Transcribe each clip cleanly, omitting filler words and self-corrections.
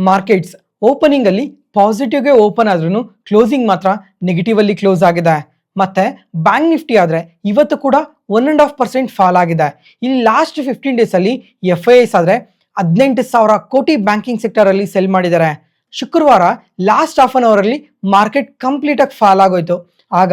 Markets opening ಅಲ್ಲಿ positive ಗೆ open ಆದ್ರೂ ಕ್ಲೋಸಿಂಗ್ ಮಾತ್ರ ನೆಗೆಟಿವ್ ಅಲ್ಲಿ ಕ್ಲೋಸ್ ಆಗಿದೆ. ಮತ್ತೆ ಬ್ಯಾಂಕ್ ನಿಫ್ಟಿ ಆದ್ರೆ ಇವತ್ತು ಕೂಡ 1.5% ಫಾಲ್ ಆಗಿದೆ. ಇಲ್ಲಿ ಲಾಸ್ಟ್ 15 ಡೇಸ್ ಅಲ್ಲಿ FIIs ಆದ್ರೆ 18,000 ಕೋಟಿ ಬ್ಯಾಂಕಿಂಗ್ ಸೆಕ್ಟರ್ ಅಲ್ಲಿ ಸೆಲ್ ಮಾಡಿದ್ದಾರೆ. ಶುಕ್ರವಾರ ಲಾಸ್ಟ್ ಹಾಫ್ ಅನ್ ಅವರ್ ಅಲ್ಲಿ ಮಾರ್ಕೆಟ್ ಕಂಪ್ಲೀಟ್ ಆಗಿ ಫಾಲ್ ಆಗೋಯ್ತು. ಆಗ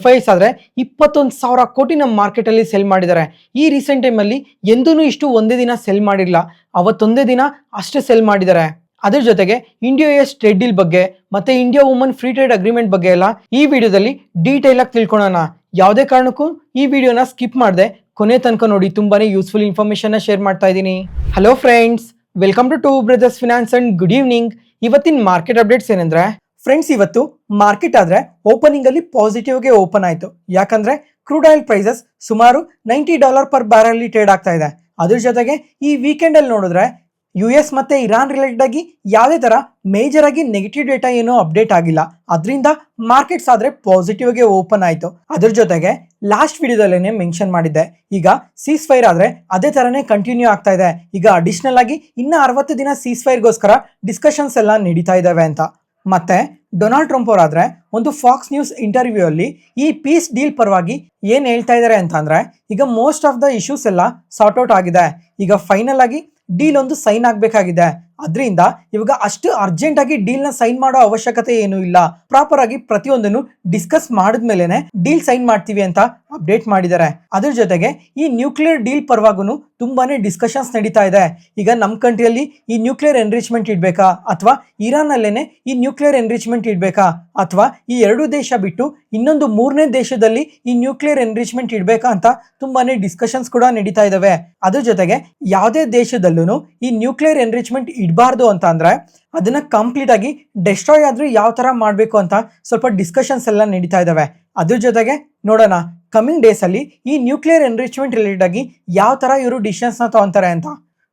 FIIs ಆದ್ರೆ 21,000 ಕೋಟಿ ನಮ್ಮ ಮಾರ್ಕೆಟ್ ಅಲ್ಲಿ ಸೆಲ್ ಮಾಡಿದ್ದಾರೆ. ಈ ರೀಸೆಂಟ್ ಟೈಮ್ ಅಲ್ಲಿ ಎಂದೂ ಇಷ್ಟು ಒಂದೇ ದಿನ ಸೆಲ್ ಮಾಡಿಲ್ಲ, ಅವತ್ತೊಂದೇ ದಿನ ಅಷ್ಟೇ ಸೆಲ್ ಮಾಡಿದ್ದಾರೆ. ಅದ್ರ ಜೊತೆಗೆ ಇಂಡಿಯಾ US ಟ್ರೇಡ್ ಡೀಲ್ ಬಗ್ಗೆ ಮತ್ತೆ India woman free trade agreement ಬಗ್ಗೆ ಎಲ್ಲ ಈ ವಿಡಿಯೋದಲ್ಲಿ ಡೀಟೇಲ್ ಆಗಿ ತಿಳ್ಕೊಳ್ಳೋಣ. ಯಾವುದೇ ಕಾರಣಕ್ಕೂ ಈ ವಿಡಿಯೋನ ಸ್ಕಿಪ್ ಮಾಡದೆ ಕೊನೆ ತನಕ ನೋಡಿ, ತುಂಬಾನೇ ಯೂಸ್ಫುಲ್ ಇನ್ಫಾರ್ಮೇಶನ್ ಶೇರ್ ಮಾಡ್ತಾ ಇದ್ದೀನಿ. Hello friends, welcome to brothers finance and good evening. ಇವತ್ತಿನ ಮಾರ್ಕೆಟ್ ಅಪ್ಡೇಟ್ಸ್ ಏನಂದ್ರೆ ಫ್ರೆಂಡ್ಸ್, ಇವತ್ತು ಮಾರ್ಕೆಟ್ ಆದ್ರೆ ಓಪನಿಂಗ್ ಅಲ್ಲಿ ಪಾಸಿಟಿವ್ ಗೆ ಓಪನ್ ಆಯ್ತು. ಯಾಕಂದ್ರೆ ಕ್ರೂಡ್ ಆಯಿಲ್ ಪ್ರೈಸಸ್ ಸುಮಾರು $90 ಪರ್ ಬ್ಯಾರಲ್ ಅಲ್ಲಿ ಟ್ರೇಡ್ ಆಗ್ತಾ ಇದೆ. ಅದ್ರ ಜೊತೆಗೆ ಈ ವೀಕೆಂಡ್ ಅಲ್ಲಿ ನೋಡಿದ್ರೆ US ಮತ್ತೆ ಇರಾನ್ ರಿಲೇಟೆಡ್ ಆಗಿ ಯಾವುದೇ ತರ ಮೇಜರ್ ಆಗಿ ನೆಗೆಟಿವ್ ಡೇಟಾ ಏನೋ ಅಪ್ಡೇಟ್ ಆಗಿಲ್ಲ. ಅದರಿಂದ ಮಾರ್ಕೆಟ್ಸ್ ಆದ್ರೆ ಪಾಸಿಟಿವ್ ಗೆ ಓಪನ್ ಆಯ್ತು. ಅದ್ರ ಜೊತೆಗೆ ಲಾಸ್ಟ್ ವಿಡಿಯೋದಲ್ಲೇನೆ ಮೆನ್ಷನ್ ಮಾಡಿದ್ದೆ, ಈಗ ಸೀಸ್ ಫೈರ್ ಆದ್ರೆ ಅದೇ ತರನೇ ಕಂಟಿನ್ಯೂ ಆಗ್ತಾ ಇದೆ. ಈಗ ಅಡಿಷನಲ್ ಆಗಿ ಇನ್ನ 60 ದಿನ ಸೀಸ್ ಫೈರ್ಗೋಸ್ಕರ ಡಿಸ್ಕಷನ್ಸ್ ಎಲ್ಲ ನಡೀತಾ ಇದಾವೆ ಅಂತ. ಮತ್ತೆ ಡೊನಾಲ್ಡ್ ಟ್ರಂಪ್ ಅವರಾದ್ರೆ ಒಂದು ಫಾಕ್ಸ್ ನ್ಯೂಸ್ ಇಂಟರ್ವ್ಯೂ ಅಲ್ಲಿ ಈ ಪೀಸ್ ಡೀಲ್ ಪರವಾಗಿ ಏನ್ ಹೇಳ್ತಾ ಇದಾರೆ ಅಂತ ಅಂದ್ರೆ, ಈಗ ಮೋಸ್ಟ್ ಆಫ್ ದ ಇಶ್ಯೂಸ್ ಎಲ್ಲ ಸಾರ್ಟ್ ಔಟ್ ಆಗಿದೆ. ಈಗ ಫೈನಲ್ ಆಗಿ ಡೀಲ್ ಒಂದು ಸೈನ್ ಆಗ್ಬೇಕಾಗಿದೆ. ಅದರಿಂದ ಇವಾಗ ಅಷ್ಟು ಅರ್ಜೆಂಟ್ ಆಗಿ ಡೀಲ್ ನ ಸೈನ್ ಮಾಡೋ ಅವಶ್ಯಕತೆ ಏನೂ ಇಲ್ಲ. ಪ್ರಾಪರ್ ಆಗಿ ಪ್ರತಿಯೊಂದನ್ನು ಡಿಸ್ಕಸ್ ಮಾಡಿದ್ಮೇಲೆನೆ ಡೀಲ್ ಸೈನ್ ಮಾಡ್ತೀವಿ ಅಂತ ಅಪ್ಡೇಟ್ ಮಾಡಿದ್ದಾರೆ. ಅದ್ರ ಜೊತೆಗೆ ಈ ನ್ಯೂಕ್ಲಿಯರ್ ಡೀಲ್ ಪರವಾಗೂ ತುಂಬಾನೇ ಡಿಸ್ಕಷನ್ಸ್ ನಡೀತಾ ಇದೆ. ಈಗ ನಮ್ಮ ಕಂಟ್ರಿಯಲ್ಲಿ ಈ ನ್ಯೂಕ್ಲಿಯರ್ ಎನ್ರಿಚ್ಮೆಂಟ್ ಇಡ್ಬೇಕಾ, ಅಥವಾ ಇರಾನ್ ಅಲ್ಲೇನೆ ಈ ನ್ಯೂಕ್ಲಿಯರ್ ಎನ್ರಿಚ್ಮೆಂಟ್ ಇಡ್ಬೇಕಾ, ಅಥವಾ ಈ ಎರಡು ದೇಶ ಬಿಟ್ಟು ಇನ್ನೊಂದು ಮೂರನೇ ದೇಶದಲ್ಲಿ ಈ ನ್ಯೂಕ್ಲಿಯರ್ ಎನ್ರಿಚ್ಮೆಂಟ್ ಇಡ್ಬೇಕಾ ಅಂತ ತುಂಬಾನೇ ಡಿಸ್ಕಷನ್ಸ್ ಕೂಡ ನಡೀತಾ ಇದಾವೆ. ಅದ್ರ ಜೊತೆಗೆ ಯಾವುದೇ ದೇಶದಲ್ಲೂ ಈ ನ್ಯೂಕ್ಲಿಯರ್ ಎನ್ರಿಚ್ಮೆಂಟ್ ಇಡಬಾರ್ದು ಅಂತ ಅಂದ್ರೆ ಅದನ್ನ ಕಂಪ್ಲೀಟ್ ಆಗಿ ಡೆಸ್ಟ್ರಾಯ್ ಆದ್ರೂ ಯಾವ ತರ ಮಾಡಬೇಕು ಅಂತ ಸ್ವಲ್ಪ ಡಿಸ್ಕಷನ್ಸ್ ಎಲ್ಲ ನಡೀತಾ ಇದಾವೆ. ಅದ್ರ ಜೊತೆಗೆ ನೋಡೋಣ ಕಮಿಂಗ್ ಡೇಸ್ ಅಲ್ಲಿ ಈ ನ್ಯೂಕ್ಲಿಯರ್ ಎನ್ರಿಚ್ಮೆಂಟ್ ರಿಲೇಟೆಡ್ ಆಗಿ ಯಾವ ತರ ಇವರು ಡಿಸಿಷನ್ಸ್ ನ ತಗೊಂತಾರೆ ಅಂತ.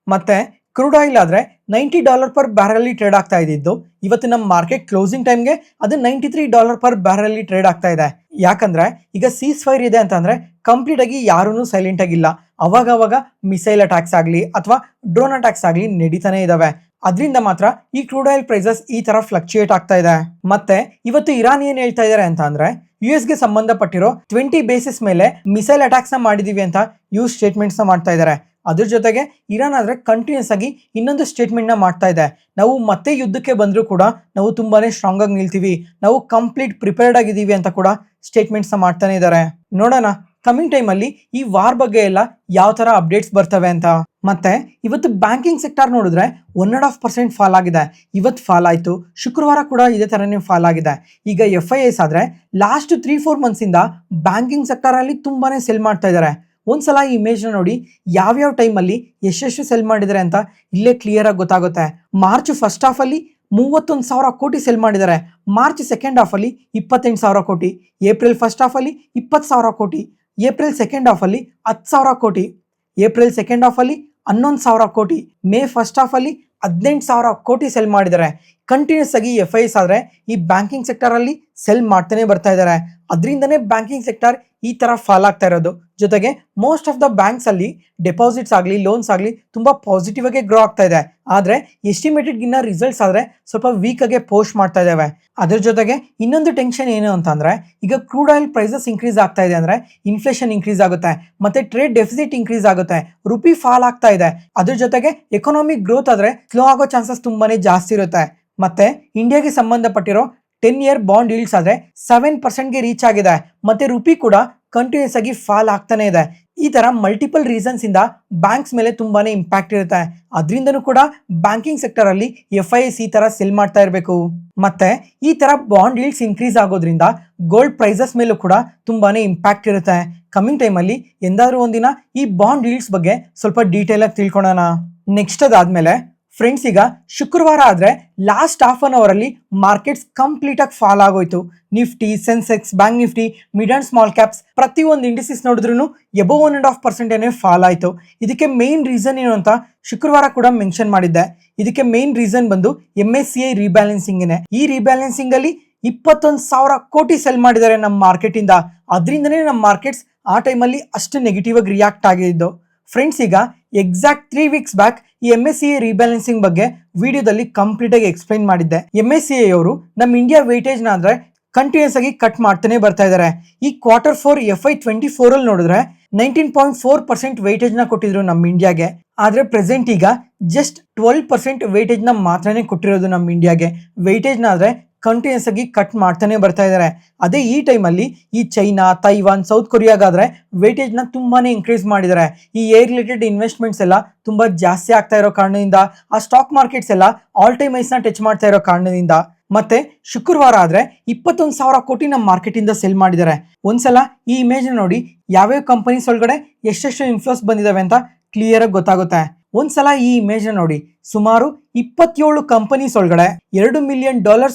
ಮತ್ತೆ ಕ್ರೂಡ್ ಆಯಿಲ್ ಆದ್ರೆ $90 ಪರ್ ಬ್ಯಾರಲ್ ಅಲ್ಲಿ ಟ್ರೇಡ್ ಆಗ್ತಾ ಇದ್ದು, ಇವತ್ತು ನಮ್ಮ ಮಾರ್ಕೆಟ್ ಕ್ಲೋಸಿಂಗ್ ಟೈಮ್ಗೆ ಅದು $93 ಪರ್ ಬ್ಯಾರಲ್ ಅಲ್ಲಿ ಟ್ರೇಡ್ ಆಗ್ತಾ ಇದೆ. ಯಾಕಂದ್ರೆ ಈಗ ಸೀಸ್ ಫೈರ್ ಇದೆ ಅಂತಂದ್ರೆ ಕಂಪ್ಲೀಟ್ ಆಗಿ ಯಾರೂ ಸೈಲೆಂಟ್ ಆಗಿಲ್ಲ. ಅವಾಗ ಮಿಸೈಲ್ ಅಟ್ಯಾಕ್ಸ್ ಆಗ್ಲಿ ಅಥವಾ ಡ್ರೋನ್ ಅಟ್ಯಾಕ್ಸ್ ಆಗ್ಲಿ ನಡೀತಾನೆ ಇದಾವೆ. ಅದರಿಂದ ಮಾತ್ರ ಈ ಕ್ರೂಡ್ ಆಯಿಲ್ ಪ್ರೈಸಸ್ ಈ ತರ ಫ್ಲಕ್ಚುಯೇಟ್ ಆಗ್ತಾ ಇದೆ. ಮತ್ತೆ ಇವತ್ತು ಇರಾನ್ ಏನ್ ಹೇಳ್ತಾ ಇದಾರೆ ಅಂತ ಅಂದ್ರೆ, US ಗೆ ಸಂಬಂಧಪಟ್ಟಿರೋ 20 ಬೇಸಿಸ್ ಮೇಲೆ ಮಿಸೈಲ್ ಅಟ್ಯಾಕ್ಸ್ ನ ಮಾಡಿದೀವಿ ಅಂತ ಯೂಸ್ ಸ್ಟೇಟ್ಮೆಂಟ್ಸ್ ನ ಮಾಡ್ತಾ ಇದ್ದಾರೆ. ಅದ್ರ ಜೊತೆಗೆ ಇರಾನ್ ಆದ್ರೆ ಕಂಟಿನ್ಯೂಸ್ ಆಗಿ ಇನ್ನೊಂದು ಸ್ಟೇಟ್ಮೆಂಟ್ ನ ಮಾಡ್ತಾ ಇದೆ, ನಾವು ಮತ್ತೆ ಯುದ್ಧಕ್ಕೆ ಬಂದರೂ ಕೂಡ ನಾವು ತುಂಬಾನೇ ಸ್ಟ್ರಾಂಗ್ ಆಗಿ ನಿಲ್ತೀವಿ, ನಾವು ಕಂಪ್ಲೀಟ್ ಪ್ರಿಪೇರ್ಡ್ ಆಗಿದ್ದೀವಿ ಅಂತ ಕೂಡ ಸ್ಟೇಟ್ಮೆಂಟ್ಸ್ ನ ಮಾಡ್ತಾನೆ ಇದ್ದಾರೆ. ನೋಡೋಣ ಕಮಿಂಗ್ ಟೈಮ್ ಅಲ್ಲಿ ಈ ವಾರ್ ಬಗ್ಗೆ ಎಲ್ಲ ಯಾವ ತರ ಅಪ್ಡೇಟ್ಸ್ ಬರ್ತವೆ ಅಂತ. ಮತ್ತೆ ಇವತ್ತು ಬ್ಯಾಂಕಿಂಗ್ ಸೆಕ್ಟರ್ ನೋಡಿದ್ರೆ 1.5% ಫಾಲ್ ಆಗಿದೆ. ಇವತ್ತು ಫಾಲ್ ಆಯ್ತು, ಶುಕ್ರವಾರ ಕೂಡ ಇದೇ ತರನೇ ಫಾಲ್ ಆಗಿದೆ. ಈಗ FIIs ಆದ್ರೆ ಲಾಸ್ಟ್ 3-4 ಮಂತ್ಸ್ ಇಂದ ಬ್ಯಾಂಕಿಂಗ್ ಸೆಕ್ಟರ್ ಅಲ್ಲಿ ತುಂಬಾನೇ ಸೆಲ್ ಮಾಡ್ತಾ ಇದ್ದಾರೆ. ಒಂದ್ಸಲ ಈ ಇಮೇಜ್ ನ ನೋಡಿ, ಯಾವ್ಯಾವ ಟೈಮ್ ಅಲ್ಲಿ ಎಷ್ಟೆಷ್ಟು ಸೆಲ್ ಮಾಡಿದ್ದಾರೆ ಅಂತ ಇಲ್ಲೇ ಕ್ಲಿಯರ್ ಆಗಿ ಗೊತ್ತಾಗುತ್ತೆ. ಮಾರ್ಚ್ ಫಸ್ಟ್ ಹಾಫ್ ಅಲ್ಲಿ 31,000 ಕೋಟಿ ಸೆಲ್ ಮಾಡಿದ್ದಾರೆ. ಮಾರ್ಚ್ ಸೆಕೆಂಡ್ ಹಾಫ್ ಅಲ್ಲಿ 28,000 ಕೋಟಿ, ಏಪ್ರಿಲ್ ಫಸ್ಟ್ ಹಾಫ್ ಅಲ್ಲಿ 20,000 ಕೋಟಿ, ಏಪ್ರಿಲ್ ಸೆಕೆಂಡ್ ಹಾಫ್ ಅಲ್ಲಿ 10,000 ಕೋಟಿ, ಏಪ್ರಿಲ್ ಸೆಕೆಂಡ್ ಹಾಫ್ ಅಲ್ಲಿ 11,000 ಕೋಟಿ, ಮೇ ಫಸ್ಟ್ ಹಾಫ್ ಅಲ್ಲಿ 18,000 ಕೋಟಿ ಸೆಲ್ ಮಾಡಿದ್ದಾರೆ. ಕಂಟಿನ್ಯೂಸ್ ಆಗಿ FIIs ಆದ್ರೆ ಈ ಬ್ಯಾಂಕಿಂಗ್ ಸೆಕ್ಟರ್ ಅಲ್ಲಿ ಸೆಲ್ ಮಾಡ್ತಾನೆ ಬರ್ತಾ ಇದ್ದಾರೆ. ಅದರಿಂದನೇ ಬ್ಯಾಂಕಿಂಗ್ ಸೆಕ್ಟರ್ ಈ ತರ ಫಾಲ್ ಆಗ್ತಾ ಇರೋದು. ಜೊತೆಗೆ ಮೋಸ್ಟ್ ಆಫ್ ದ ಬ್ಯಾಂಕ್ಸ್ ಅಲ್ಲಿ ಡೆಪಾಸಿಟ್ಸ್ ಆಗಲಿ ಲೋನ್ಸ್ ಆಗಲಿ ತುಂಬಾ ಪಾಸಿಟಿವ್ ಆಗಿ ಗ್ರೋ ಆಗ್ತಾ ಇದೆ. ಆದ್ರೆ ಎಸ್ಟಿಮೇಟೆಡ್ ಗಿನ್ನ ರಿಸಲ್ಟ್ಸ್ ಆದ್ರೆ ಸ್ವಲ್ಪ ವೀಕ್ ಆಗಿ ಪೋಸ್ಟ್ ಮಾಡ್ತಾ ಇದಾವೆ. ಅದ್ರ ಜೊತೆಗೆ ಇನ್ನೊಂದು ಟೆನ್ಷನ್ ಏನು ಅಂತಂದ್ರೆ, ಈಗ ಕ್ರೂಡ್ ಆಯಿಲ್ ಪ್ರೈಸಸ್ ಇನ್ಕ್ರೀಸ್ ಆಗ್ತಾ ಇದೆ ಅಂದ್ರೆ ಇನ್ಫ್ಲೇಷನ್ ಇನ್ಕ್ರೀಸ್ ಆಗುತ್ತೆ, ಮತ್ತೆ ಟ್ರೇಡ್ ಡೆಫಿಸಿಟ್ ಇನ್ಕ್ರೀಸ್ ಆಗುತ್ತೆ, ರುಪಿ ಫಾಲ್ ಆಗ್ತಾ ಇದೆ. ಅದ್ರ ಜೊತೆಗೆ ಎಕನಾಮಿಕ್ ಗ್ರೋತ್ ಆದ್ರೆ ಸ್ಲೋ ಆಗೋ ಚಾನ್ಸಸ್ ತುಂಬಾನೇ ಜಾಸ್ತಿ ಇರುತ್ತೆ. ಮತ್ತೆ ಇಂಡಿಯಾಗೆ ಸಂಬಂಧಪಟ್ಟಿರೋ 10 ಇಯರ್ ಬಾಂಡ್ ಈಲ್ಡ್ಸ್ ಆದ್ರೆ 7% ಗೆ ರೀಚ್ ಆಗಿದೆ. ಮತ್ತೆ ರುಪಿ ಕೂಡ ಕಂಟಿನ್ಯೂಸ್ ಆಗಿ ಫಾಲ್ ಆಗ್ತಾನೆ ಇದೆ. ಈ ತರ ಮಲ್ಟಿಪಲ್ ರೀಸನ್ಸ್ ಇಂದ ಬ್ಯಾಂಕ್ಸ್ ಮೇಲೆ ತುಂಬಾನೇ ಇಂಪ್ಯಾಕ್ಟ್ ಇರುತ್ತೆ. ಅದರಿಂದನೂ ಕೂಡ ಬ್ಯಾಂಕಿಂಗ್ ಸೆಕ್ಟರ್ ಅಲ್ಲಿ FIIs ಈ ತರ ಸೆಲ್ ಮಾಡ್ತಾ ಇರಬೇಕು. ಮತ್ತೆ ಈ ತರ ಬಾಂಡ್ ಈಲ್ಡ್ಸ್ ಇನ್ಕ್ರೀಸ್ ಆಗೋದ್ರಿಂದ ಗೋಲ್ಡ್ ಪ್ರೈಸಸ್ ಮೇಲೂ ಕೂಡ ತುಂಬಾನೇ ಇಂಪ್ಯಾಕ್ಟ್ ಇರುತ್ತೆ. ಕಮಿಂಗ್ ಟೈಮ್ ಅಲ್ಲಿ ಎಂದಾದ್ರೂ ಒಂದಿನ ಈ ಬಾಂಡ್ ಈಲ್ಡ್ಸ್ ಬಗ್ಗೆ ಸ್ವಲ್ಪ ಡೀಟೇಲ್ ಆಗಿ ತಿಳ್ಕೊಳ್ಳೋಣ. ನೆಕ್ಸ್ಟ್ ಅದಾದ್ಮೇಲೆ ಫ್ರೆಂಡ್ಸ್, ಈಗ ಶುಕ್ರವಾರ ಆದ್ರೆ ಲಾಸ್ಟ್ ಹಾಫ್ ಅನ್ ಅವರ್ ಅಲ್ಲಿ ಮಾರ್ಕೆಟ್ಸ್ ಕಂಪ್ಲೀಟ್ ಆಗಿ ಫಾಲ್ ಆಗೋಯ್ತು. Nifty, Sensex, bank Nifty, mid and small caps ಪ್ರತಿಯೊಂದು ಇಂಡಿಸಿಸ್ ನೋಡಿದ್ರು ಎಬವ್ 1.5% ಫಾಲ್ ಆಯ್ತು. ಇದಕ್ಕೆ ಮೇನ್ ರೀಸನ್ ಏನು ಅಂತ ಶುಕ್ರವಾರ ಕೂಡ ಮೆನ್ಷನ್ ಮಾಡಿದ್ದೆ. ಇದಕ್ಕೆ ಮೇನ್ ರೀಸನ್ ಬಂದು MSCI ರೀಬ್ಯಾಲೆನ್ಸಿಂಗ್. ಈ ರೀಬ್ಯಾಲೆನ್ಸಿಂಗ್ ಅಲ್ಲಿ 21,000 ಕೋಟಿ ಸೆಲ್ ಮಾಡಿದ್ದಾರೆ ನಮ್ಮ ಮಾರ್ಕೆಟ್ ಇಂದ. ಅದರಿಂದನೇ ನಮ್ಮ ಮಾರ್ಕೆಟ್ಸ್ ಆ ಟೈಮಲ್ಲಿ ಅಷ್ಟು ನೆಗೆಟಿವ್ ಆಗಿ ರಿಯಾಕ್ಟ್ ಆಗಿದ್ದು. ಫ್ರೆಂಡ್ಸ್, ಈಗ ಎಕ್ಸಾಕ್ಟ್ 3 ವೀಕ್ಸ್ ಬ್ಯಾಕ್ ಈ MSCI ರೀಬ್ಯಾಲೆನ್ಸಿಂಗ್ ಬಗ್ಗೆ ವಿಡಿಯೋದಲ್ಲಿ ಕಂಪ್ಲೀಟ್ ಆಗಿ ಎಕ್ಸ್ಪ್ಲೈನ್ ಮಾಡಿದ್ದೆ. MSCI ಅವರು ನಮ್ಮ ಇಂಡಿಯಾ ವೇಟೇಜ್ ನ ಅಂದ್ರೆ ಕಂಟಿನ್ಯೂಸ್ ಆಗಿ ಕಟ್ ಮಾಡ್ತಾನೆ ಬರ್ತಾ ಇದ್ದಾರೆ. ಈ Q4 FY24 ಅಲ್ಲಿ ನೋಡಿದ್ರೆ 19.4% ವೇಟೇಜ್ ನ ಕೊಟ್ಟಿದ್ರು ನಮ್ಮ ಇಂಡಿಯಾಗೆ. ಆದ್ರೆ ಪ್ರೆಸೆಂಟ್ ಈಗ ಜಸ್ಟ್ 12% ವೇಟೇಜ್ ನ ಮಾತ್ರನೇ ಕೊಟ್ಟಿರೋದು ನಮ್ಮ ಇಂಡಿಯಾಗೆ. ವೇಟೇಜ್ ನ ಆದ್ರೆ ಕಂಟಿನ್ಯೂಸ್ ಆಗಿ ಕಟ್ ಮಾಡ್ತಾನೆ ಬರ್ತಾ ಇದ್ದಾರೆ. ಅದೇ ಈ ಟೈಮಲ್ಲಿ ಈ ಚೈನಾ, ತೈವಾನ್, ಸೌತ್ ಕೊರಿಯಾಗಾದ್ರೆ ವೇಟೇಜ್ ನ ತುಂಬಾನೇ ಇನ್ಕ್ರೀಸ್ ಮಾಡಿದ್ದಾರೆ. ಈ ಏರ್ ರಿಲೇಟೆಡ್ ಇನ್ವೆಸ್ಟ್ಮೆಂಟ್ಸ್ ಎಲ್ಲ ತುಂಬಾ ಜಾಸ್ತಿ ಆಗ್ತಾ ಇರೋ ಕಾರಣದಿಂದ, ಆ ಸ್ಟಾಕ್ ಮಾರ್ಕೆಟ್ಸ್ ಎಲ್ಲ ಆಲ್ ಟೈಮ್ ಹೈಸ್ ನ ಟಚ್ ಮಾಡ್ತಾ ಇರೋ ಕಾರಣದಿಂದ, ಮತ್ತೆ ಶುಕ್ರವಾರ ಆದ್ರೆ 21,000 ಕೋಟಿ ನಮ್ಮ ಮಾರ್ಕೆಟ್ ಇಂದ ಸೆಲ್ ಮಾಡಿದ್ದಾರೆ. ಒಂದ್ಸಲ ಈ ಇಮೇಜ್ ನೋಡಿ ಯಾವ್ಯಾವ ಕಂಪನೀಸ್ ಒಳಗಡೆ ಎಷ್ಟೆಷ್ಟು ಇನ್ಫ್ಲೋಸ್ ಬಂದಿದಾವೆ ಅಂತ ಕ್ಲಿಯರ್ ಆಗಿ ಗೊತ್ತಾಗುತ್ತೆ. ಒಂದ್ಸಲ ಈ ಇಮೇಜ್ ನೋಡಿ, ಸುಮಾರು 27 ಕಂಪನೀಸ್ ಒಳಗಡೆ $2 ಮಿಲಿಯನ್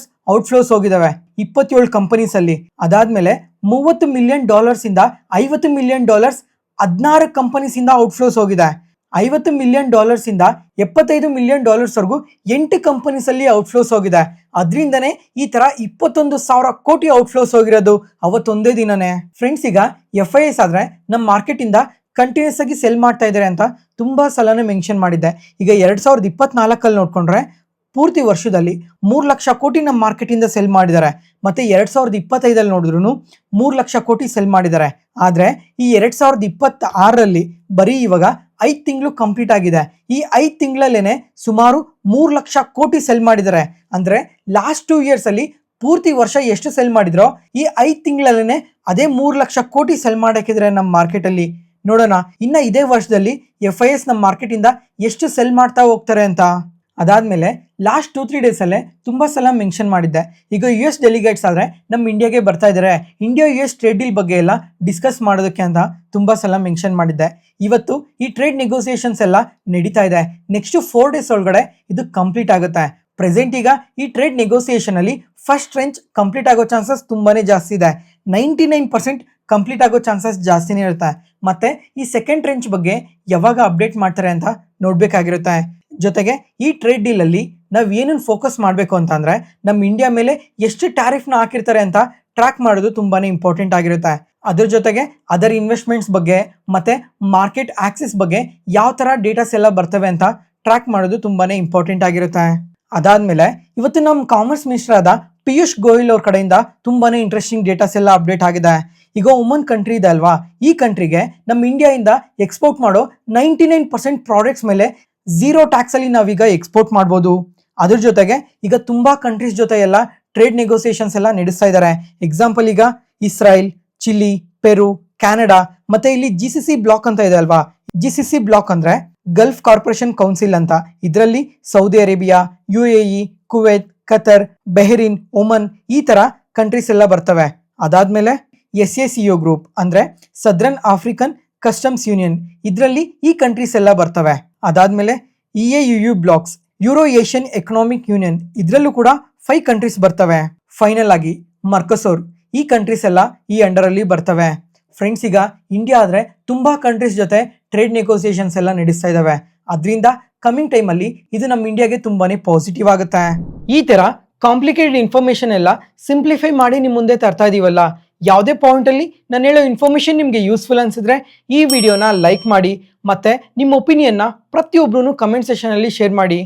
ಔಟ್ಫ್ಲೋಸ್ ಹೋಗಿದಾವೆ 27 ಕಂಪನೀಸ್ ಅಲ್ಲಿ. ಅದಾದ್ಮೇಲೆ $30 ಮಿಲಿಯನ್ ಇಂದ $50 ಮಿಲಿಯನ್ 16 ಕಂಪನೀಸ್ ಇಂದ ಔಟ್ಫ್ಲೋಸ್ ಹೋಗಿದೆ. $50 ಮಿಲಿಯನ್ ಇಂದ $75 ಮಿಲಿಯನ್ ವರೆಗೂ 8 ಕಂಪನೀಸ್ ಅಲ್ಲಿ ಔಟ್ಫ್ಲೋಸ್ ಹೋಗಿದೆ. ಅದರಿಂದನೇ ಈ ತರ 21,000 ಕೋಟಿ ಔಟ್ಫ್ಲೋಸ್ ಹೋಗಿರೋದು ಅವತ್ತೊಂದೇ ದಿನನೇ. ಫ್ರೆಂಡ್ಸ್, ಈಗ FIS ಆದ್ರೆ ನಮ್ಮ ಮಾರ್ಕೆಟ್ ಇಂದ ಕಂಟಿನ್ಯೂಸ್ ಆಗಿ ಸೆಲ್ ಮಾಡ್ತಾ ಇದ್ದಾರೆ ಅಂತ ತುಂಬಾ ಸಲನೇ ಮೆನ್ಷನ್ ಮಾಡಿದ್ದೆ. ಈಗ 2024 ಅಲ್ಲಿ ನೋಡ್ಕೊಂಡ್ರೆ ಪೂರ್ತಿ ವರ್ಷದಲ್ಲಿ 3 ಲಕ್ಷ ಕೋಟಿ ನಮ್ಮ ಮಾರ್ಕೆಟ್ ಇಂದ ಸೆಲ್ ಮಾಡಿದ್ದಾರೆ. ಮತ್ತೆ 2025 ಅಲ್ಲಿ ನೋಡಿದ್ರು 3 ಲಕ್ಷ ಕೋಟಿ ಸೆಲ್ ಮಾಡಿದ್ದಾರೆ. ಆದ್ರೆ ಈ 2026 ಬರೀ ಇವಾಗ 5 ತಿಂಗಳು ಕಂಪ್ಲೀಟ್ ಆಗಿದೆ. ಈ 5 ತಿಂಗಳಲ್ಲೇನೆ ಸುಮಾರು 3 ಲಕ್ಷ ಕೋಟಿ ಸೆಲ್ ಮಾಡಿದ್ದಾರೆ. ಅಂದ್ರೆ ಲಾಸ್ಟ್ 2 ಇಯರ್ಸ್ ಅಲ್ಲಿ ಪೂರ್ತಿ ವರ್ಷ ಎಷ್ಟು ಸೆಲ್ ಮಾಡಿದ್ರೋ ಈ 5 ತಿಂಗಳಲ್ಲೇನೆ ಅದೇ 3 ಲಕ್ಷ ಕೋಟಿ ಸೆಲ್ ಮಾಡಾಕಿದ್ರೆ ನಮ್ಮ ಮಾರ್ಕೆಟ್ ಅಲ್ಲಿ. ನೋಡೋಣ ಇನ್ನ ಇದೇ ವರ್ಷದಲ್ಲಿ FIS ನಮ್ಮ ಮಾರ್ಕೆಟ್ ಇಂದ ಎಷ್ಟು ಸೆಲ್ ಮಾಡ್ತಾ ಹೋಗ್ತಾರೆ ಅಂತ. ಅದಾದ್ಮೇಲೆ ಲಾಸ್ಟ್ 2-3 ಡೇಸ್ ಅಲ್ಲೇ ತುಂಬಾ ಸಲ ಮೆನ್ಷನ್ ಮಾಡಿದ್ದೆ. ಈಗ US ಡೆಲಿಗೇಟ್ಸ್ ಆದ್ರೆ ನಮ್ಮ ಇಂಡಿಯಾಗೆ ಬರ್ತಾ ಇದ್ದಾರೆ. ಇಂಡಿಯಾ US ಟ್ರೇಡ್ ಡೀಲ್ ಬಗ್ಗೆ ಎಲ್ಲ ಡಿಸ್ಕಸ್ ಮಾಡೋದಕ್ಕೆ ಅಂತ ತುಂಬಾ ಸಲ ಮೆನ್ಷನ್ ಮಾಡಿದ್ದೆ. ಇವತ್ತು ಈ ಟ್ರೇಡ್ ನೆಗೋಸಿಯೇಷನ್ಸ್ ಎಲ್ಲ ನಡೀತಾ ಇದೆ. ನೆಕ್ಸ್ಟ್ 4 ಡೇಸ್ ಒಳಗಡೆ ಇದು ಕಂಪ್ಲೀಟ್ ಆಗುತ್ತೆ. ಪ್ರೆಸೆಂಟ್ ಈಗ ಈ ಟ್ರೇಡ್ ನೆಗೋಸಿಯೇಷನ್ ಅಲ್ಲಿ ಫಸ್ಟ್ ರೇಂಜ್ ಕಂಪ್ಲೀಟ್ ಆಗೋ ಚಾನ್ಸಸ್ ತುಂಬಾನೇ ಜಾಸ್ತಿ ಇದೆ. 99% ಕಂಪ್ಲೀಟ್ ಆಗೋ ಚಾನ್ಸಸ್ ಜಾಸ್ತಿನೇ ಇರುತ್ತೆ. ಮತ್ತೆ ಈ ಸೆಕೆಂಡ್ ರೇಂಜ್ ಬಗ್ಗೆ ಯಾವಾಗ ಅಪ್ಡೇಟ್ ಮಾಡ್ತಾರೆ ಅಂತ ನೋಡ್ಬೇಕಾಗಿರುತ್ತೆ. ಜೊತೆಗೆ ಈ ಟ್ರೇಡ್ ಡೀಲ್ ಅಲ್ಲಿ ನಾವ್ ಏನನ್ನ ಫೋಕಸ್ ಮಾಡಬೇಕು ಅಂತ ಅಂದ್ರೆ ನಮ್ಮ ಇಂಡಿಯಾ ಮೇಲೆ ಎಷ್ಟು ಟ್ಯಾರಿಫ್ ನ ಹಾಕಿರ್ತಾರೆ ಅಂತ ಟ್ರ್ಯಾಕ್ ಮಾಡೋದು ತುಂಬಾನೇ ಇಂಪಾರ್ಟೆಂಟ್ ಆಗಿರುತ್ತೆ. ಅದ್ರ ಜೊತೆಗೆ ಅದರ್ ಇನ್ವೆಸ್ಟ್ಮೆಂಟ್ಸ್ ಬಗ್ಗೆ ಮತ್ತೆ ಮಾರ್ಕೆಟ್ ಆಕ್ಸೆಸ್ ಬಗ್ಗೆ ಯಾವ ತರ ಡೇಟಾಸ್ ಎಲ್ಲ ಬರ್ತವೆ ಅಂತ ಟ್ರ್ಯಾಕ್ ಮಾಡೋದು ತುಂಬಾನೇ ಇಂಪಾರ್ಟೆಂಟ್ ಆಗಿರುತ್ತೆ. ಅದಾದ್ಮೇಲೆ ಇವತ್ತು ನಮ್ಮ ಕಾಮರ್ಸ್ ಮಿನಿಸ್ಟರ್ ಆದ ಪಿಯೂಷ್ ಗೋಯಲ್ ಅವ್ರ ಕಡೆಯಿಂದ ತುಂಬಾನೇ ಇಂಟ್ರೆಸ್ಟಿಂಗ್ ಡೇಟಾಸ್ ಎಲ್ಲ ಅಪ್ಡೇಟ್ ಆಗಿದೆ. ಈಗ ಒಮನ್ ಕಂಟ್ರಿ ಇದೆ ಅಲ್ವಾ, ಈ ಕಂಟ್ರಿಗೆ ನಮ್ಮ ಇಂಡಿಯಾದಿಂದ ಎಕ್ಸ್ಪೋರ್ಟ್ ಮಾಡೋ 99% ಪ್ರಾಡಕ್ಟ್ಸ್ ಮೇಲೆ 0 ಟ್ಯಾಕ್ಸ್ ಅಲ್ಲಿ ನಾವೀಗ ಎಕ್ಸ್ಪೋರ್ಟ್ ಮಾಡ್ಬೋದು. ಅದ್ರ ಜೊತೆಗೆ ಈಗ ತುಂಬಾ ಕಂಟ್ರೀಸ್ ಜೊತೆ ಎಲ್ಲ ಟ್ರೇಡ್ ನೆಗೋಸಿಯೇಷನ್ಸ್ ಎಲ್ಲ ನಡೆಸ್ತಾ ಇದ್ದಾರೆ. ಎಕ್ಸಾಂಪಲ್ ಈಗ ಇಸ್ರಾಯೇಲ್, ಚಿಲಿ, ಪೆರು, ಕ್ಯಾನಡಾ ಮತ್ತೆ ಇಲ್ಲಿ GCC ಬ್ಲಾಕ್ ಅಂತ ಇದೆ ಅಲ್ವಾ. GCC ಬ್ಲಾಕ್ ಅಂದ್ರೆ ಗಲ್ಫ್ ಕಾರ್ಪೊರೇಷನ್ ಕೌನ್ಸಿಲ್ ಅಂತ. ಇದರಲ್ಲಿ Saudi Arabia, UAE, Kuwait, Qatar, ಬೆಹರಿನ್, Oman ಈ ತರ ಕಂಟ್ರೀಸ್ ಎಲ್ಲ ಬರ್ತವೆ. ಅದಾದ್ಮೇಲೆ SACO ಗ್ರೂಪ್ ಅಂದ್ರೆ ಸದರ್ನ್ ಆಫ್ರಿಕನ್ ಕಸ್ಟಮ್ಸ್ ಯೂನಿಯನ್, ಇದರಲ್ಲಿ ಈ ಕಂಟ್ರೀಸ್ ಎಲ್ಲ ಬರ್ತವೆ. ಅದಾದ್ಮೇಲೆ EAUU blocks, euro Asian economic union, ಇದರಲ್ಲೂ ಕೂಡ 5 ಕಂಟ್ರೀಸ್ ಬರ್ತವೆ. ಫೈನಲ್ ಆಗಿ ಮರ್ಕೋಸೋರ್, ಈ ಕಂಟ್ರೀಸ್ ಎಲ್ಲ ಈ ಅಂಡರ್ ಅಲ್ಲಿ ಬರ್ತವೆ. ಫ್ರೆಂಡ್ಸ್, ಈಗ ಇಂಡಿಯಾ ಆದ್ರೆ ತುಂಬಾ ಕಂಟ್ರೀಸ್ ಜೊತೆ ಟ್ರೇಡ್ ನೆಗೋಸಿಯೇಷನ್ಸ್ ಎಲ್ಲ ನಡೆಸ್ತಾ ಇದಾವೆ. ಅದರಿಂದ ಕಮಿಂಗ್ ಟೈಮ್ ಅಲ್ಲಿ ಇದು ನಮ್ಮ ಇಂಡಿಯಾಗೆ ತುಂಬಾನೇ ಪಾಸಿಟಿವ್ ಆಗುತ್ತೆ. ಈ ತರ ಕಾಂಪ್ಲಿಕೇಟೆಡ್ ಇನ್ಫಾರ್ಮೇಶನ್ ಎಲ್ಲ ಸಿಂಪ್ಲಿಫೈ ಮಾಡಿ ನಿಮ್ ಮುಂದೆ ತರ್ತಾ ಇದೀವಲ್ಲ. ಯಾವುದೇ ಪಾಯಿಂಟ್ ಅಲ್ಲಿ ನಾನು ಹೇಳೋ ಇನ್ಫಾರ್ಮೇಶನ್ ನಿಮಗೆ ಯೂಸ್ಫುಲ್ ಅನ್ಸಿದ್ರೆ ಈ ವಿಡಿಯೋನ ಲೈಕ್ ಮಾಡಿ ಮತ್ತೆ ನಿಮ್ಮ ಒಪಿನಿಯನ್ನ ಪ್ರತಿಯೊಬ್ಬರೂ ಕಮೆಂಟ್ ಸೆಕ್ಷನ್ ಅಲ್ಲಿ ಶೇರ್ ಮಾಡಿ.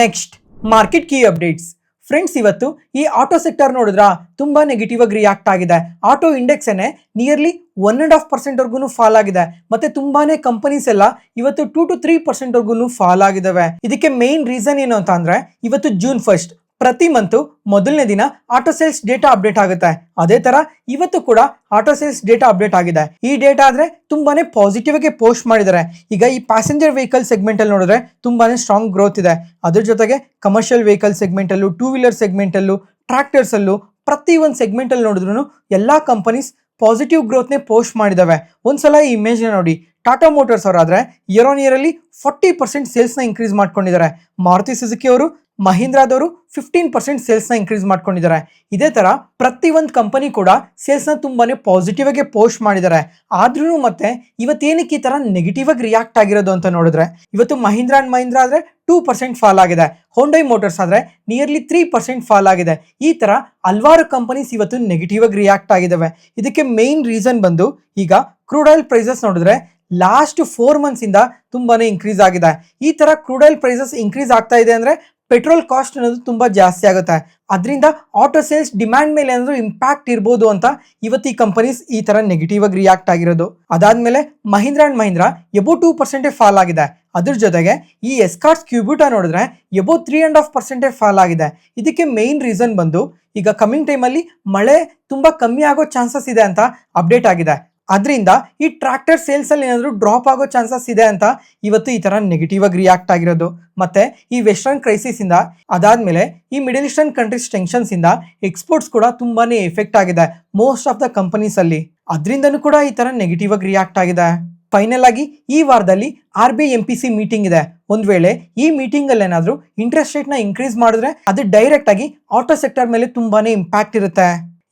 Next market key updates. Friends, ಇವತ್ತು ಈ ಆಟೋ ಸೆಕ್ಟರ್ ನೋಡಿದ್ರ ತುಂಬಾ ನೆಗೆಟಿವ್ ಆಗಿ ರಿಯಾಕ್ಟ್ ಆಗಿದೆ. ಆಟೋ ಇಂಡೆಕ್ಸ್ ಏನೇ ನಿಯರ್ಲಿ 1.5% ವರ್ಗು ಫಾಲ್ ಆಗಿದೆ. ಮತ್ತೆ ತುಂಬಾನೇ ಕಂಪನೀಸ್ ಎಲ್ಲ ಇವತ್ತು 2 to 3% ವರ್ಗು ಫಾಲ್ ಆಗಿದಾವೆ. ಇದಕ್ಕೆ ಮೇನ್ ರೀಸನ್ ಏನು ಅಂತ ಅಂದ್ರೆ ಇವತ್ತು June 1st, ಪ್ರತಿ ಮಂತ್ ಮೊದಲನೇ ದಿನ ಆಟೋ ಸೇಲ್ಸ್ ಡೇಟಾ ಅಪ್ಡೇಟ್ ಆಗುತ್ತೆ. ಅದೇ ತರ ಇವತ್ತು ಕೂಡ ಆಟೋ ಸೇಲ್ಸ್ ಡೇಟಾ ಅಪ್ಡೇಟ್ ಆಗಿದೆ. ಈ ಡೇಟಾ ಆದ್ರೆ ತುಂಬಾನೇ ಪಾಸಿಟಿವ್ ಆಗಿ ಪೋಸ್ಟ್ ಮಾಡಿದ್ದಾರೆ. ಈಗ ಈ ಪ್ಯಾಸೆಂಜರ್ ವೆಹಿಕಲ್ ಸೆಗ್ಮೆಂಟ್ ಅಲ್ಲಿ ನೋಡಿದ್ರೆ ತುಂಬಾನೇ ಸ್ಟ್ರಾಂಗ್ ಗ್ರೋತ್ ಇದೆ. ಅದ್ರ ಜೊತೆಗೆ ಕಮರ್ಷಿಯಲ್ ವೆಹಿಕಲ್ ಸೆಗ್ಮೆಂಟ್ ಅಲ್ಲೂ, 2 ವೀಲರ್ ಸೆಗ್ಮೆಂಟ್ ಅಲ್ಲೂ, ಟ್ರಾಕ್ಟರ್ಸ್ ಅಲ್ಲೂ ಪ್ರತಿ ಒಂದು ಸೆಗ್ಮೆಂಟ್ ಅಲ್ಲಿ ನೋಡಿದ್ರು ಎಲ್ಲಾ ಕಂಪನೀಸ್ ಪಾಸಿಟಿವ್ ಗ್ರೋತ್ ನೇ ಪೋಸ್ಟ್ ಮಾಡಿದಾವೆ. ಒಂದ್ಸಲ ಈ ಇಮೇಜ್ ನೋಡಿ, ಟಾಟಾ ಮೋಟಾರ್ಸ್ ಅವರಾದ್ರೆ ಇಯರ್ ಆನ್ ಇಯರ್ ಅಲ್ಲಿ 40% ಸೇಲ್ಸ್ ನ ಇನ್ಕ್ರೀಸ್ ಮಾಡ್ಕೊಂಡಿದ್ದಾರೆ. ಮಾರುತಿ ಸುಜುಕಿ ಅವರು, ಮಹೀಂದ್ರಾದವರು 15% ಸೇಲ್ಸ್ ನ ಇನ್ಕ್ರೀಸ್ ಮಾಡ್ಕೊಂಡಿದ್ದಾರೆ. ಇದೇ ತರ ಪ್ರತಿ ಒಂದು ಕಂಪನಿ ಕೂಡ ಸೇಲ್ಸ್ ನ ತುಂಬಾನೇ ಪಾಸಿಟಿವ್ ಆಗಿ ಪೋಸ್ಟ್ ಮಾಡಿದ್ದಾರೆ. ಆದ್ರೂ ಮತ್ತೆ ಇವತ್ತೇನಕ್ಕೆ ಈ ತರ ನೆಗೆಟಿವ್ ಆಗಿ ರಿಯಾಕ್ಟ್ ಆಗಿರೋದು ಅಂತ ನೋಡಿದ್ರೆ ಇವತ್ತು ಮಹೀಂದ್ರಾ ಅಂಡ್ ಮಹೀಂದ್ರಾ ಆದ್ರೆ 2% ಫಾಲ್ ಆಗಿದೆ. ಹೋಂಡೈ ಮೋಟಾರ್ಸ್ ಆದ್ರೆ ನಿಯರ್ಲಿ 3% ಫಾಲ್ ಆಗಿದೆ. ಈ ತರ ಹಲವಾರು ಕಂಪನೀಸ್ ಇವತ್ತು ನೆಗೆಟಿವ್ ಆಗಿ ರಿಯಾಕ್ಟ್ ಆಗಿದಾವೆ. ಇದಕ್ಕೆ ಮೇನ್ ರೀಸನ್ ಬಂದು ಈಗ ಕ್ರೂಡ್ ಆಯಿಲ್ ಪ್ರೈಸಸ್ ನೋಡಿದ್ರೆ ಲಾಸ್ಟ್ 4 ಮಂತ್ಸ್ ಇಂದ ತುಂಬಾನೇ ಇನ್ಕ್ರೀಸ್ ಆಗಿದೆ. ಈ ತರ ಕ್ರೂಡ್ ಆಯಿಲ್ ಪ್ರೈಸಸ್ ಇನ್ಕ್ರೀಸ್ ಆಗ್ತಾ ಇದೆ ಅಂದ್ರೆ ಪೆಟ್ರೋಲ್ ಕಾಸ್ಟ್ ಅನ್ನೋದು ತುಂಬಾ ಜಾಸ್ತಿ ಆಗುತ್ತೆ. ಅದರಿಂದ ಆಟೋ ಸೇಲ್ಸ್ ಡಿಮ್ಯಾಂಡ್ ಮೇಲೆ ಏನಾದ್ರು ಇಂಪ್ಯಾಕ್ಟ್ ಇರ್ಬೋದು ಅಂತ ಇವತ್ತು ಈ ಕಂಪನೀಸ್ ಈ ತರ ನೆಗೆಟಿವ್ ಆಗಿ ರಿಯಾಕ್ಟ್ ಆಗಿರೋದು. ಅದಾದ್ಮೇಲೆ Mahindra and Mahindra above 2% fall ಆಗಿದೆ. ಅದ್ರ ಜೊತೆಗೆ ಈ ಎಸ್ಕಾರ್ಟ್ಸ್ ಕ್ಯೂಬ್ಯೂಟಾ ನೋಡಿದ್ರೆ ಎಬೋ 3.5% ಫಾಲ್ ಆಗಿದೆ. ಇದಕ್ಕೆ ಮೇನ್ ರೀಸನ್ ಬಂದು ಈಗ ಕಮಿಂಗ್ ಟೈಮಲ್ಲಿ ಮಳೆ ತುಂಬಾ ಕಮ್ಮಿ ಆಗೋ ಚಾನ್ಸಸ್ ಇದೆ ಅಂತ ಅಪ್ಡೇಟ್ ಆಗಿದೆ. ಅದರಿಂದ ಈ ಟ್ರ್ಯಾಕ್ಟರ್ ಸೇಲ್ಸ್ ಅಲ್ಲಿ ಏನಾದ್ರು ಡ್ರಾಪ್ ಆಗೋ ಚಾನ್ಸಸ್ ಇದೆ ಅಂತ ಇವತ್ತು ಈ ತರ ನೆಗೆಟಿವ್ ಆಗಿ ರಿಯಾಕ್ಟ್ ಆಗಿರೋದು. ಮತ್ತೆ ಈ ವೆಸ್ಟರ್ನ್ ಕ್ರೈಸಿಸ್ ಇಂದ ಅದಾದ್ಮೇಲೆ ಈ ಮಿಡಲ್ ಈಸ್ಟರ್ನ್ ಕಂಟ್ರೀಸ್ ಟೆನ್ಷನ್ಸ್ ಇಂದ ಎಕ್ಸ್ಪೋರ್ಟ್ಸ್ ಕೂಡ ತುಂಬಾನೇ ಎಫೆಕ್ಟ್ ಆಗಿದೆ ಮೋಸ್ಟ್ ಆಫ್ ದ ಕಂಪನೀಸ್ ಅಲ್ಲಿ. ಅದರಿಂದನೂ ಕೂಡ ಈ ತರ ನೆಗೆಟಿವ್ ಆಗಿ ರಿಯಾಕ್ಟ್ ಆಗಿದೆ. ಫೈನಲ್ ಆಗಿ ಈ ವಾರದಲ್ಲಿ RBI MPC ಮೀಟಿಂಗ್ ಇದೆ. ಒಂದ್ ವೇಳೆ ಈ ಮೀಟಿಂಗ್ ಅಲ್ಲಿ ಏನಾದ್ರು ಇಂಟ್ರೆಸ್ಟ್ ರೇಟ್ ನ ಇನ್ಕ್ರೀಸ್ ಮಾಡಿದ್ರೆ ಅದು ಡೈರೆಕ್ಟ್ ಆಗಿ ಆಟೋ ಸೆಕ್ಟರ್ ಮೇಲೆ ತುಂಬಾನೇ ಇಂಪ್ಯಾಕ್ಟ್ ಇರುತ್ತೆ.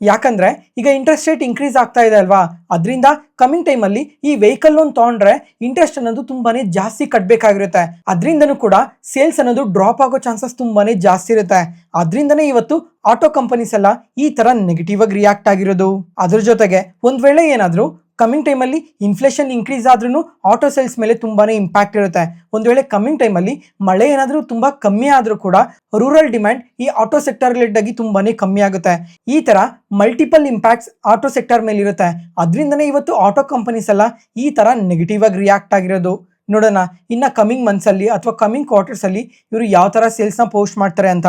ಯಾಕಂದ್ರೆ ಈಗ ಇಂಟ್ರೆಸ್ಟ್ ರೇಟ್ ಇನ್ಕ್ರೀಸ್ ಆಗ್ತಾ ಇದೆ ಅಲ್ವಾ, ಅದರಿಂದ ಕಮಿಂಗ್ ಟೈಮ್ ಅಲ್ಲಿ ಈ ವೆಹಿಕಲ್ ಲೋನ್ ತಗೊಂಡ್ರೆ ಇಂಟ್ರೆಸ್ಟ್ ಅನ್ನೋದು ತುಂಬಾನೇ ಜಾಸ್ತಿ ಕಟ್ಟಬೇಕಾಗಿರುತ್ತೆ. ಅದರಿಂದನೂ ಕೂಡ ಸೇಲ್ಸ್ ಅನ್ನೋದು ಡ್ರಾಪ್ ಆಗೋ ಚಾನ್ಸಸ್ ತುಂಬಾನೇ ಜಾಸ್ತಿ ಇರುತ್ತೆ. ಅದರಿಂದನೇ ಇವತ್ತು ಆಟೋ ಕಂಪನೀಸ್ ಎಲ್ಲ ಈ ತರ ನೆಗೆಟಿವ್ ಆಗಿ ರಿಯಾಕ್ಟ್ ಆಗಿರೋದು. ಅದ್ರ ಜೊತೆಗೆ ಒಂದ್ ವೇಳೆ ಏನಾದ್ರು ಕಮಿಂಗ್ ಟೈಮಲ್ಲಿ ಇನ್ಫ್ಲೇಷನ್ ಇನ್ಕ್ರೀಸ್ ಆದ್ರೂ ಆಟೋ ಸೇಲ್ಸ್ ಮೇಲೆ ತುಂಬಾನೇ ಇಂಪ್ಯಾಕ್ಟ್ ಇರುತ್ತೆ. ಒಂದು ವೇಳೆ ಕಮಿಂಗ್ ಟೈಮಲ್ಲಿ ಮಳೆ ಏನಾದರೂ ತುಂಬಾ ಕಮ್ಮಿ ಆದ್ರೂ ಕೂಡ ರೂರಲ್ ಡಿಮ್ಯಾಂಡ್ ಈ ಆಟೋ ಸೆಕ್ಟರ್ ರಿಲೇಟೆಡ್ ಆಗಿ ತುಂಬಾನೇ ಕಮ್ಮಿ ಆಗುತ್ತೆ. ಈ ತರ ಮಲ್ಟಿಪಲ್ ಇಂಪ್ಯಾಕ್ಟ್ಸ್ ಆಟೋ ಸೆಕ್ಟರ್ ಮೇಲೆ ಇರುತ್ತೆ. ಅದರಿಂದನೇ ಇವತ್ತು ಆಟೋ ಕಂಪನೀಸ್ ಎಲ್ಲ ಈ ತರ ನೆಗೆಟಿವ್ ಆಗಿ ರಿಯಾಕ್ಟ್ ಆಗಿರೋದು. ನೋಡೋಣ ಇನ್ನ ಕಮಿಂಗ್ ಮಂತ್ಸ್ ಅಲ್ಲಿ ಅಥವಾ ಕಮಿಂಗ್ ಕ್ವಾರ್ಟರ್ಸ್ ಅಲ್ಲಿ ಇವರು ಯಾವ ತರ ಸೇಲ್ಸ್ ನ ಪೋಸ್ಟ್ ಮಾಡ್ತಾರೆ ಅಂತ.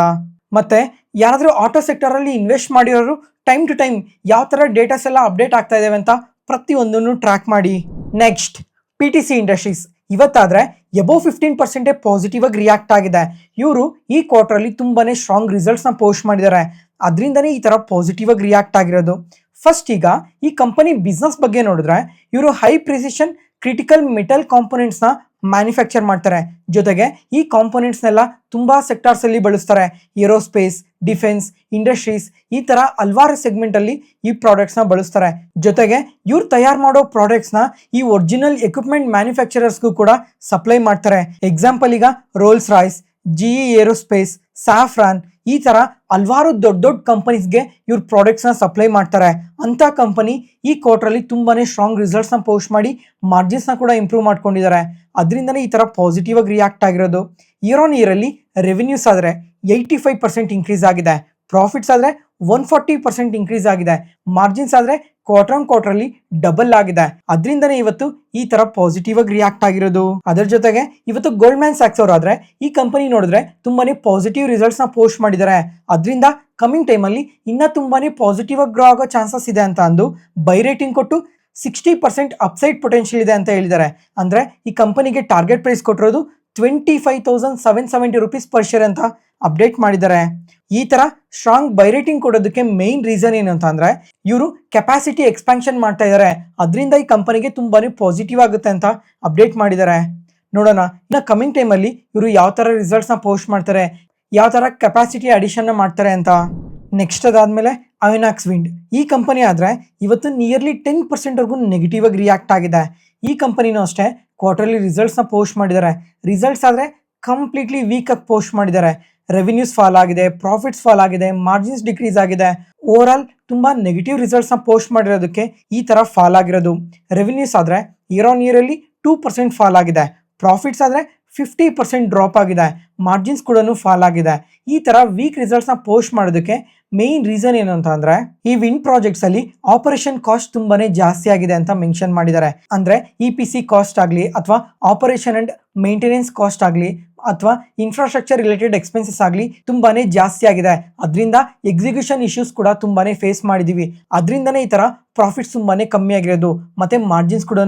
ಮತ್ತೆ ಯಾರಾದ್ರೂ ಆಟೋ ಸೆಕ್ಟರ್ ಅಲ್ಲಿ ಇನ್ವೆಸ್ಟ್ ಮಾಡಿರೋರು ಟೈಮ್ ಟು ಟೈಮ್ ಯಾವ ತರ ಡೇಟಾಸ್ ಎಲ್ಲ ಅಪ್ಡೇಟ್ ಆಗ್ತಾ ಇದಾವೆ ಅಂತ ಪ್ರತಿಯೊಂದನ್ನು ಟ್ರ್ಯಾಕ್ ಮಾಡಿ. ನೆಕ್ಸ್ಟ್ PTC ಇಂಡಸ್ಟ್ರೀಸ್ ಇವತ್ತಾದ್ರೆ ಎಬೋ 15% ಪಾಸಿಟಿವ್ ಆಗಿ ರಿಯಾಕ್ಟ್ ಆಗಿದೆ. ಇವರು ಈ ಕ್ವಾರ್ಟರ್ ಅಲ್ಲಿ ತುಂಬಾನೇ ಸ್ಟ್ರಾಂಗ್ ರಿಸಲ್ಟ್ಸ್ ನ ಪೋಸ್ಟ್ ಮಾಡಿದ್ದಾರೆ. ಅದರಿಂದನೇ ಈ ತರ ಪಾಸಿಟಿವ್ ಆಗಿ ರಿಯಾಕ್ಟ್ ಆಗಿರೋದು. ಫಸ್ಟ್ ಈಗ ಈ ಕಂಪನಿ ಬಿಸ್ನೆಸ್ ಬಗ್ಗೆ ನೋಡಿದ್ರೆ ಇವರು high precision critical metal components ನ ಮ್ಯಾನುಫ್ಯಾಕ್ಚರ್ ಮಾಡ್ತಾರೆ. ಜೊತೆಗೆ ಈ ಕಾಂಪೊನೆಂಟ್ಸ್ನೆಲ್ಲ ತುಂಬಾ ಸೆಕ್ಟರ್ಸ್ ಅಲ್ಲಿ ಬಳಸ್ತಾರೆ. ಏರೋಸ್ಪೇಸ್, ಡಿಫೆನ್ಸ್, ಇಂಡಸ್ಟ್ರೀಸ್ ಈ ತರ ಹಲವಾರು ಸೆಗ್ಮೆಂಟ್ ಅಲ್ಲಿ ಈ ಪ್ರಾಡಕ್ಟ್ಸ್ ನ ಬಳಸ್ತಾರೆ. ಜೊತೆಗೆ ಇವ್ರು ತಯಾರು ಮಾಡೋ ಪ್ರಾಡಕ್ಟ್ಸ್ ನ ಈ ಒರಿಜಿನಲ್ ಎಕ್ವಿಪ್ಮೆಂಟ್ ಮ್ಯಾನುಫ್ಯಾಕ್ಚರರ್ಸ್ಗೂ ಕೂಡ ಸಪ್ಲೈ ಮಾಡ್ತಾರೆ. ಎಕ್ಸಾಂಪಲ್ ಈಗ rolls Royce, GE aerospace, saffron ಈ ತರ ಹಲವಾರು ದೊಡ್ಡ ದೊಡ್ಡ ಕಂಪನೀಸ್ಗೆ ಇವ್ರ ಪ್ರಾಡಕ್ಟ್ಸ್ ನ ಸಪ್ಲೈ ಮಾಡ್ತಾರೆ. ಅಂತ ಕಂಪನಿ ಈ ಕ್ವಾರ್ಟರ್ ಅಲ್ಲಿ ತುಂಬಾನೇ ಸ್ಟ್ರಾಂಗ್ ರಿಸಲ್ಟ್ಸ್ ನ ಪೋಸ್ಟ್ ಮಾಡಿ ಮಾರ್ಜಿನ್ಸ್ ನ ಕೂಡ ಇಂಪ್ರೂವ್ ಮಾಡ್ಕೊಂಡಿದ್ದಾರೆ. ಅದರಿಂದನೇ ಈ ತರ ಪಾಸಿಟಿವ್ ಆಗಿ ರಿಯಾಕ್ಟ್ ಆಗಿರೋದು. ಇಯರ್ ಆನ್ ಇಯರ್ ಅಲ್ಲಿ ರೆವೆನ್ಯೂಸ್ ಆದ್ರೆ 85% ಇನ್ಕ್ರೀಸ್ ಆಗಿದೆ. ಪ್ರಾಫಿಟ್ಸ್ ಆದ್ರೆ 140% ಇನ್ಕ್ರೀಸ್ ಆಗಿದೆ. ಮಾರ್ಜಿನ್ಸ್ ಆದ್ರೆ ಕ್ವಾರ್ಟರ್ ಆನ್ ಕ್ವಾರ್ಟರ್ ಅಲ್ಲಿ ಡಬಲ್ ಆಗಿದೆ. ಅದರಿಂದನೇ ಇವತ್ತು ಈ ತರ ಪಾಸಿಟಿವ್ ಆಗಿ ರಿಯಾಕ್ಟ್ ಆಗಿರೋದು. ಅದರ ಜೊತೆಗೆ ಇವತ್ತು ಗೋಲ್ಡ್ಮ್ಯಾನ್ ಸ್ಯಾಕ್ಸ್ ಅವರು ಆದ್ರೆ ಈ ಕಂಪನಿ ನೋಡಿದ್ರೆ ತುಂಬಾನೇ ಪಾಸಿಟಿವ್ ರಿಸಲ್ಟ್ಸ್ ನ ಪೋಸ್ಟ್ ಮಾಡಿದ್ದಾರೆ. ಅದರಿಂದ ಕಮಿಂಗ್ ಟೈಮ್ ಅಲ್ಲಿ ಇನ್ನ ತುಂಬಾನೇ ಪಾಸಿಟಿವ್ ಆಗಿ ಗ್ರೋ ಆಗೋ ಚಾನ್ಸಸ್ ಇದೆ ಅಂತ ಅಂದು ಬೈ ರೇಟಿಂಗ್ ಕೊಟ್ಟು 60% ಅಪ್ಸೈಡ್ ಪೊಟೆನ್ಷಿಯಲ್ ಇದೆ ಅಂತ ಹೇಳಿದ್ದಾರೆ. ಅಂದ್ರೆ ಈ ಕಂಪನಿಗೆ ಟಾರ್ಗೆಟ್ ಪ್ರೈಸ್ ಕೊಟ್ಟಿರೋದು 25,770 rupees ಪರ್ ಶೇರ್ ಅಂತ ಅಪ್ಡೇಟ್ ಮಾಡಿದ್ದಾರೆ. ಈ ತರ ಸ್ಟ್ರಾಂಗ್ ಬೈ ರೇಟಿಂಗ್ ಕೊಡೋದಕ್ಕೆ ಮೇನ್ ರೀಸನ್ ಏನು ಅಂತ ಅಂದ್ರೆ ಇವರು ಕೆಪಾಸಿಟಿ ಎಕ್ಸ್ಪಾನ್ಷನ್ ಮಾಡ್ತಾ ಇದ್ದಾರೆ. ಅದರಿಂದ ಈ ಕಂಪನಿಗೆ ತುಂಬಾನೇ ಪಾಸಿಟಿವ್ ಆಗುತ್ತೆ ಅಂತ ಅಪ್ಡೇಟ್ ಮಾಡಿದ್ದಾರೆ. ನೋಡೋಣ ಇನ್ನು ಕಮಿಂಗ್ ಟೈಮ್ ಅಲ್ಲಿ ಇವರು ಯಾವ ತರ ರಿಸಲ್ಟ್ಸ್ ನ ಪೋಸ್ಟ್ ಮಾಡ್ತಾರೆ, ಯಾವ ತರ ಕೆಪಾಸಿಟಿ ಅಡಿಷನ್ ಮಾಡ್ತಾರೆ ಅಂತ. ನೆಕ್ಸ್ಟ್ ಅದಾದ್ಮೇಲೆ ಐನಾಕ್ಸ್ ವಿಂಡ್ ಈ ಕಂಪನಿ ಆದ್ರೆ ಇವತ್ತು ನಿಯರ್ಲಿ 10% ವರೆಗೂ ನೆಗೆಟಿವ್ ಆಗಿ ರಿಯಾಕ್ಟ್ ಆಗಿದೆ. ಈ ಕಂಪನಿನೂ ಅಷ್ಟೇ ಕ್ವಾರ್ಟರ್ಲಿ ರಿಸಲ್ಟ್ಸ್ ನ ಪೋಸ್ಟ್ ಮಾಡಿದ್ದಾರೆ. ರಿಸಲ್ಟ್ಸ್ ಆದ್ರೆ ಕಂಪ್ಲೀಟ್ಲಿ ವೀಕ್ ಆಗಿ ಪೋಸ್ಟ್ ಮಾಡಿದ್ದಾರೆ. ರೆವಿನ್ಯೂಸ್ ಫಾಲ್ ಆಗಿದೆ, ಪ್ರಾಫಿಟ್ಸ್ ಫಾಲ್ ಆಗಿದೆ, ಮಾರ್ಜಿನ್ಸ್ ಡಿಕ್ರೀಸ್ ಆಗಿದೆ. ಓವರ್ ಆಲ್ ತುಂಬಾ ನೆಗೆಟಿವ್ ರಿಸಲ್ಟ್ಸ್ ನ ಪೋಸ್ಟ್ ಮಾಡಿರೋದಕ್ಕೆ ಈ ತರ ಫಾಲ್ ಆಗಿರೋದು. ರೆವಿನ್ಯೂಸ್ ಆದ್ರೆ ಇಯರ್ ಆನ್ ಇಯರ್ ಅಲ್ಲಿ 2% ಫಾಲ್ ಆಗಿದೆ. ಪ್ರಾಫಿಟ್ಸ್ ಆದ್ರೆ 50% ಡ್ರಾಪ್ ಆಗಿದೆ. ಮಾರ್ಜಿನ್ಸ್ ಕೂಡ ಫಾಲ್ ಆಗಿದೆ. ಈ ತರ ವೀಕ್ ರಿಸಲ್ಟ್ಸ್ ನ ಪೋಸ್ಟ್ ಮಾಡೋದಕ್ಕೆ ಮೇನ್ ರೀಸನ್ ಏನು ಅಂತ ಅಂದ್ರೆ ಈ ವಿಂಡ್ ಪ್ರಾಜೆಕ್ಟ್ಸ್ ಅಲ್ಲಿ ಆಪರೇಷನ್ ಕಾಸ್ಟ್ ತುಂಬಾನೇ ಜಾಸ್ತಿ ಆಗಿದೆ ಅಂತ ಮೆನ್ಷನ್ ಮಾಡಿದ್ದಾರೆ. ಅಂದ್ರೆ EPC ಕಾಸ್ಟ್ ಆಗಲಿ ಅಥವಾ ಆಪರೇಷನ್ ಅಂಡ್ ಮೇಂಟೆನೆನ್ಸ್ ಕಾಸ್ಟ್ ಆಗಲಿ ಅಥವಾ ಇನ್ಫ್ರಾಸ್ಟ್ರಕ್ಚರ್ ರಿಲೇಟೆಡ್ ಎಕ್ಸ್ಪೆನ್ಸಸ್ ಆಗಲಿ ತುಂಬಾನೇ ಜಾಸ್ತಿ ಆಗಿದೆ. ಅದರಿಂದ ಎಕ್ಸಿಕ್ಯೂಷನ್ ಇಶ್ಯೂಸ್ ಕೂಡ ತುಂಬಾನೇ ಫೇಸ್ ಮಾಡಿದೀವಿ. ಅದರಿಂದನೇ ಈ ತರ ಪ್ರಾಫಿಟ್ಸ್ ತುಂಬಾನೇ ಕಮ್ಮಿ ಆಗಿರೋದು ಮತ್ತೆ ಮಾರ್ಜಿನ್ಸ್ ಕೂಡ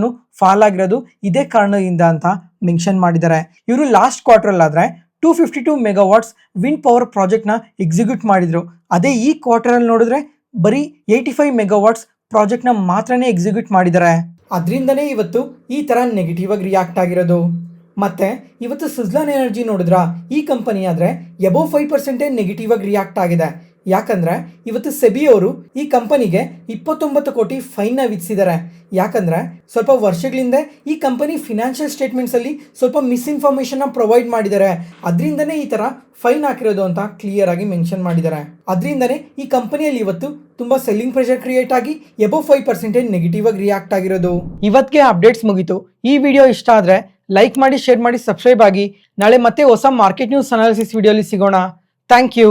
ಫಾಲ್ ಆಗಿರೋದು ಇದೇ ಕಾರಣದಿಂದ ಅಂತ ಮೆನ್ಷನ್ ಮಾಡಿದ್ದಾರೆ. ಇವರು ಲಾಸ್ಟ್ ಕ್ವಾರ್ಟರ್ ಆದ್ರೆ 252 ಮೆಗಾವಾಟ್ಸ್ ವಿಂಡ್ ಪವರ್ ಪ್ರಾಜೆಕ್ಟ್ ನ ಎಕ್ಸಿಕ್ಯೂಟ್ ಮಾಡಿದ್ರು. ಅದೇ ಈ ಕ್ವಾರ್ಟರ್ ಅಲ್ಲಿ ನೋಡಿದ್ರೆ ಬರೀ 85 ಮೆಗಾವಾಟ್ಸ್ ಪ್ರಾಜೆಕ್ಟ್ ನ ಮಾತ್ರನೇ ಎಕ್ಸಿಕ್ಯೂಟ್ ಮಾಡಿದ್ದಾರೆ. ಅದರಿಂದನೇ ಇವತ್ತು ಈ ತರ ನೆಗೆಟಿವ್ ಆಗಿ ರಿಯಾಕ್ಟ್ ಆಗಿರೋದು. ಮತ್ತೆ ಇವತ್ತು ಸುಜ್ಲಾನ್ ಎನರ್ಜಿ ನೋಡಿದ್ರ ಈ ಕಂಪನಿ ಆದ್ರೆ ಎಬೋ 5% ನೆಗೆಟಿವ್ ಆಗಿ ರಿಯಾಕ್ಟ್ ಆಗಿದೆ. ಯಾಕಂದ್ರೆ ಇವತ್ತು ಸೆಬಿ ಅವರು ಈ ಕಂಪನಿಗೆ 29 ಕೋಟಿ ಫೈನ್ ನ ವಿಧಿಸಿದ್ದಾರೆ. ಯಾಕಂದ್ರೆ ಸ್ವಲ್ಪ ವರ್ಷಗಳಿಂದ ಈ ಕಂಪನಿ ಫಿನಾನ್ಷಿಯಲ್ ಸ್ಟೇಟ್ಮೆಂಟ್ಸ್ ಅಲ್ಲಿ ಸ್ವಲ್ಪ ಮಿಸ್ಇನ್ಫಾರ್ಮೇಶನ್ ನ ಪ್ರೊವೈಡ್ ಮಾಡಿದ್ದಾರೆ. ಅದರಿಂದನೇ ಈ ತರ ಫೈನ್ ಹಾಕಿರೋದು ಅಂತ ಕ್ಲಿಯರ್ ಆಗಿ ಮೆನ್ಷನ್ ಮಾಡಿದ್ದಾರೆ. ಅದರಿಂದನೇ ಈ ಕಂಪನಿಯಲ್ಲಿ ಇವತ್ತು ತುಂಬಾ ಸೆಲ್ಲಿಂಗ್ ಪ್ರೆಷರ್ ಕ್ರಿಯೇಟ್ ಆಗಿ ಎಬವ್ 5% ನೆಗೆಟಿವ್ ಆಗಿ ರಿಯಾಕ್ಟ್ ಆಗಿರೋದು. ಇವತ್ತಿಗೆ ಅಪ್ಡೇಟ್ಸ್ ಮುಗೀತು. ಈ ವಿಡಿಯೋ ಇಷ್ಟ ಆದ್ರೆ ಲೈಕ್ ಮಾಡಿ, ಶೇರ್ ಮಾಡಿ, ಸಬ್ಸ್ಕ್ರೈಬ್ ಆಗಿ. ನಾಳೆ ಮತ್ತೆ ಹೊಸ ಮಾರ್ಕೆಟ್ ನ್ಯೂಸ್ ಅನಾಲಿಸಿಸ್ ವಿಡಿಯೋಲಿ ಸಿಗೋಣ. Thank you.